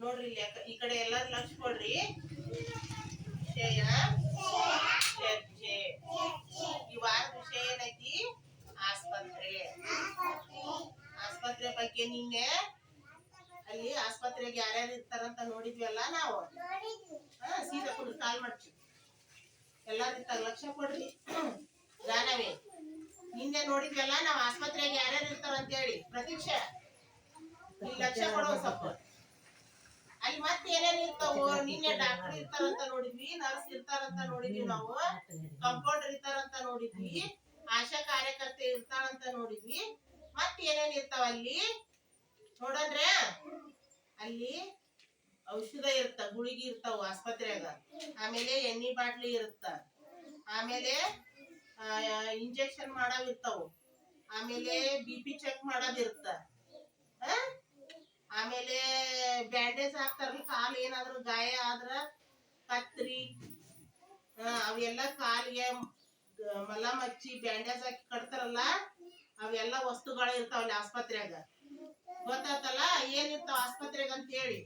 ನೋಡ್ರಿ ಇಲ್ಲಿ ಈ ಕಡೆ ಎಲ್ಲಾರು ಲಕ್ಷ ಕೊಡ್ರಿ. ವಿಷಯ ಚರ್ಚೆ. ಈ ವಾರದ ವಿಷಯ ಏನೈತಿ? ಆಸ್ಪತ್ರೆ. ಆಸ್ಪತ್ರೆ ಬಗ್ಗೆ ನಿನ್ನೆ ಅಲ್ಲಿ ಆಸ್ಪತ್ರೆಗೆ ಯಾರ್ಯಾರು ಇರ್ತಾರಂತ ನೋಡಿದ್ವಲ್ಲ ನಾವು. ಸೀದಾ ಕೊಡ್ರಿ, ಕಾಲ್ ಮಾಡ್ತೀವಿ. ಎಲ್ಲಾರು ಇರ್ತಾರ, ಲಕ್ಷ ಕೊಡ್ರಿ. ಜಾನವಿ, ನಿನ್ನೆ ನೋಡಿದ್ವಲ್ಲ ನಾವು ಆಸ್ಪತ್ರೆಗೆ ಯಾರ್ಯಾರು ಇರ್ತಾರಂತ ಹೇಳಿ. ಪ್ರತೀಕ್ಷಾ, ಈ ಲಕ್ಷ ಕೊಡೋ ಸ್ವಲ್ಪ. ಅಲ್ಲಿ ಮತ್ತೆ ಏನೇನ್ ಇರ್ತಾವ? ನಿನ್ನೆ ಡಾಕ್ಟರ್ ಇರ್ತಾರಂತ ನೋಡಿದ್ವಿ, ನರ್ಸ್ ಇರ್ತಾರಂತ ನೋಡಿದ್ವಿ, ನಾವು ಕಂಪೌಂಡರ್ ಇರ್ತಾರಂತ ನೋಡಿದ್ವಿ, ಆಶಾ ಕಾರ್ಯಕರ್ತೆ ಇರ್ತಾರಂತ ನೋಡಿದ್ವಿ. ಮತ್ ಏನೇನ್ ಇರ್ತಾವ ಅಲ್ಲಿ ನೋಡಂದ್ರೆ, ಅಲ್ಲಿ ಔಷಧ ಇರ್ತ, ಗುಳಿಗೆ ಇರ್ತಾವ ಆಸ್ಪತ್ರೆಯಾಗ. ಆಮೇಲೆ ಎಣ್ಣೆ ಬಾಟ್ಲಿ ಇರುತ್ತ. ಆಮೇಲೆ ಇಂಜೆಕ್ಷನ್ ಮಾಡಾವ್ ಇರ್ತಾವ. ಆಮೇಲೆ BP ಚೆಕ್ ಮಾಡೋದ್ ಇರುತ್ತ. ಆಮೇಲೆ ಬ್ಯಾಂಡೇಜ್ ಹಾಕ್ತಾರಲ್ಲ, ಕಾಲು ಏನಾದ್ರು ಗಾಯ ಆದ್ರ ಕತ್ರಿ ಅವೆಲ್ಲ ಕಾಲಿಗೆ ಮಲಮ್ ಹಚ್ಚಿ ಬ್ಯಾಂಡೇಜ್ ಹಾಕಿ ಕಟ್ತಾರಲ್ಲ, ಅವೆಲ್ಲ ವಸ್ತುಗಳು ಇರ್ತಾವಲ್ಲಿ ಆಸ್ಪತ್ರೆಯಾಗ. ಗೊತ್ತಾತಲ್ಲ ಏನಿರ್ತಾವ ಆಸ್ಪತ್ರೆಗ ಅಂತ ಹೇಳಿ.